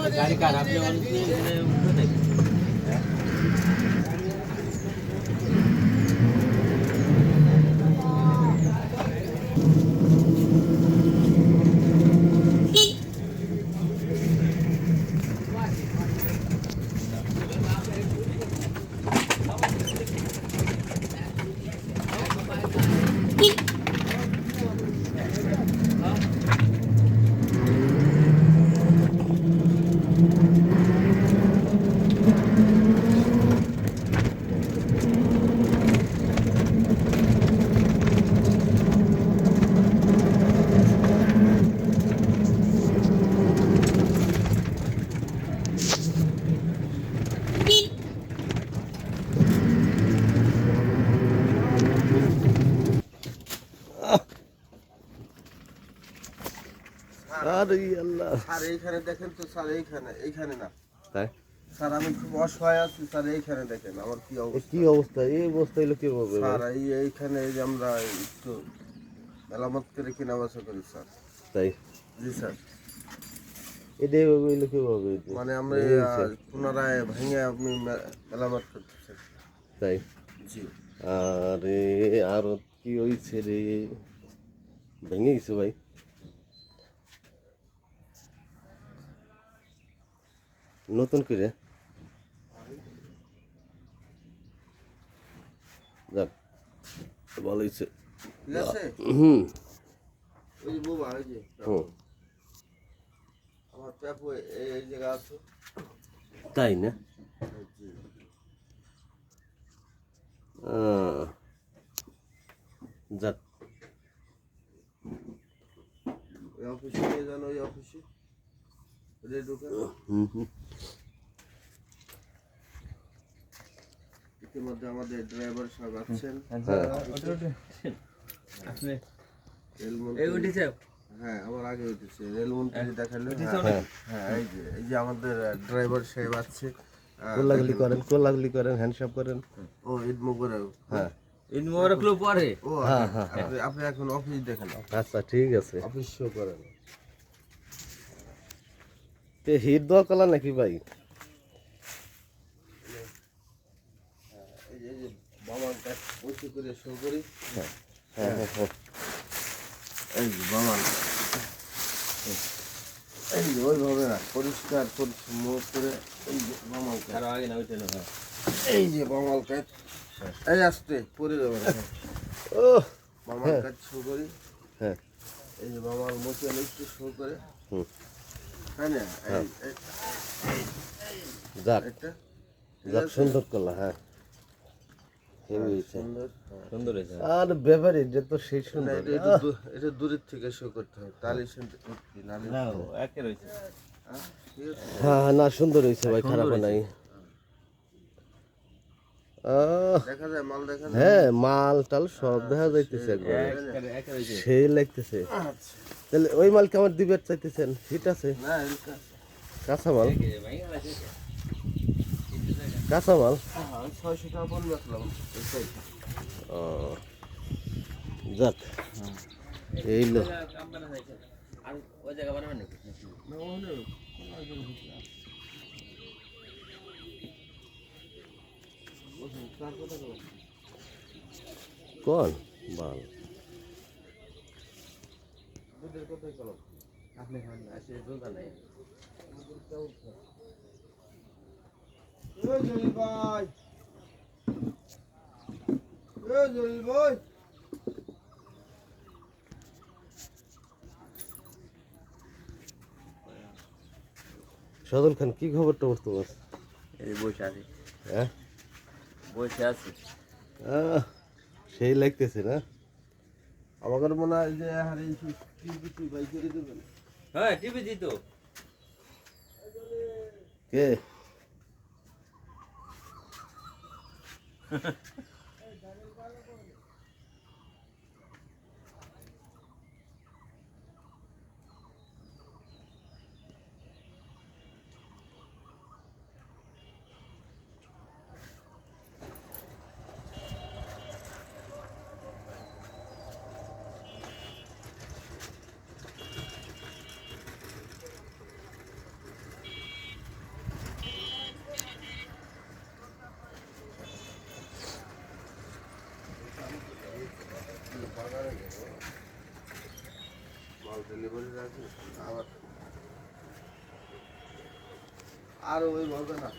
गाड़ी का आपने আরে আল্লাহ স্যার এইখানে দেখেন তো স্যার এইখানে না তাই স্যার আমি খুব অসহায় আছি স্যার এইখানে দেখেন আমার কি অবস্থা কি অবস্থা এই অবস্থা হইলো কি হবে স্যার এইখানে এই যে আমরা একটু মেলামত করে কেনা বেচা করি স্যার তাই জি স্যার এটাই হইলো কি হবে মানে আমরা পুনরায় ভেঙে আপনি মেলামত করতেছেন তাই জি আরে আর কি হইছে রে ভেঙে গেছে ভাই নতুন করে যাক ভালো হয়েছে ঠিক আছে হুম ওই যে বাবা ওই যে হুম আমার পেপো এই জায়গা আছে তাই না জি যাক ওই অফিসে নিয়ে যান ওই অফিসে ঢুকে ইতিমধ্যে আমাদের ড্রাইভার সাহেব আছেন হ্যাঁ আমার আগে উঠেছে রেলমন্ত্রী দেখালো হ্যাঁ এই যে আমাদের ড্রাইভার সাহেব আছে কোলাগুলি করেন হ্যান্ডশেক করেন ও ঈদ মুবারক হ্যাঁ इन मोर क्लब पड़े ও আপনি এখন অফিস দেখেন আচ্ছা ঠিক আছে অফিস শো করেন তে হিট দোয়া কলা নাকি ভাই এই যে বামানটা বসে করে শো করি হ্যাঁ হ্যাঁ হ্যাঁ এই যে বামান এই যে ওইভাবে না পরিষ্কার পরিচ্ছন্ন করে এই যে বামালটা আরো আগে না ওইটা না এই যে বামালটা এই আসতে পরে যাবে না ও বামাল কাজ শো করি হ্যাঁ এই যে বামাল মোচাল একটু শো করে হুম হ্যাঁ না যাক একটা যাক সুন্দর করলা হ্যাঁ হেভি হয়েছে। সুন্দর সুন্দর হয়েছে। আর ব্যাপারে এটা তো সেই না, সুন্দর। এটা দূরের থেকে শো করতে হয় তাহলে শুনতে নালে না একে রয়েছে। ঠিক আছে হ্যাঁ না সুন্দর হয়েছে ভাই, খারাপ নাই। দেখা যায় মাল দেখা যায় হ্যাঁ মাল টাল সব দেখা যাইতেছে একবার, একে রয়েছে। সেই লাগতেছে। তাহলে ওই মাল কেমন দিবে চাইতেছেন? হিট আছে না এলকা কাঁচা মাল, ভাইয়া আছে। কাঁচা মাল। আমি 600 টাকা পণ রাখলাম এইটাই ও যাক এই লো কাম বানা হয়েছে। আর ওই জায়গা বানাবেন নাকি? না ওনে কোন মাল? আপনি খান না, সে দোকান নাই। এই জলিল ভাই এই জলিল ভাই সদর খান কি খবর টবর তোমার? এই বসে আছে। হ্যাঁ বসে আছে। সেই লাগতেছে না? আমাদের মনে হয় যে আরে টিভি বাই করে দেবেন হ্যাঁ টিভি দিত। কে মাল ডেলিভারি রাখি আবার আর ওই বলবে না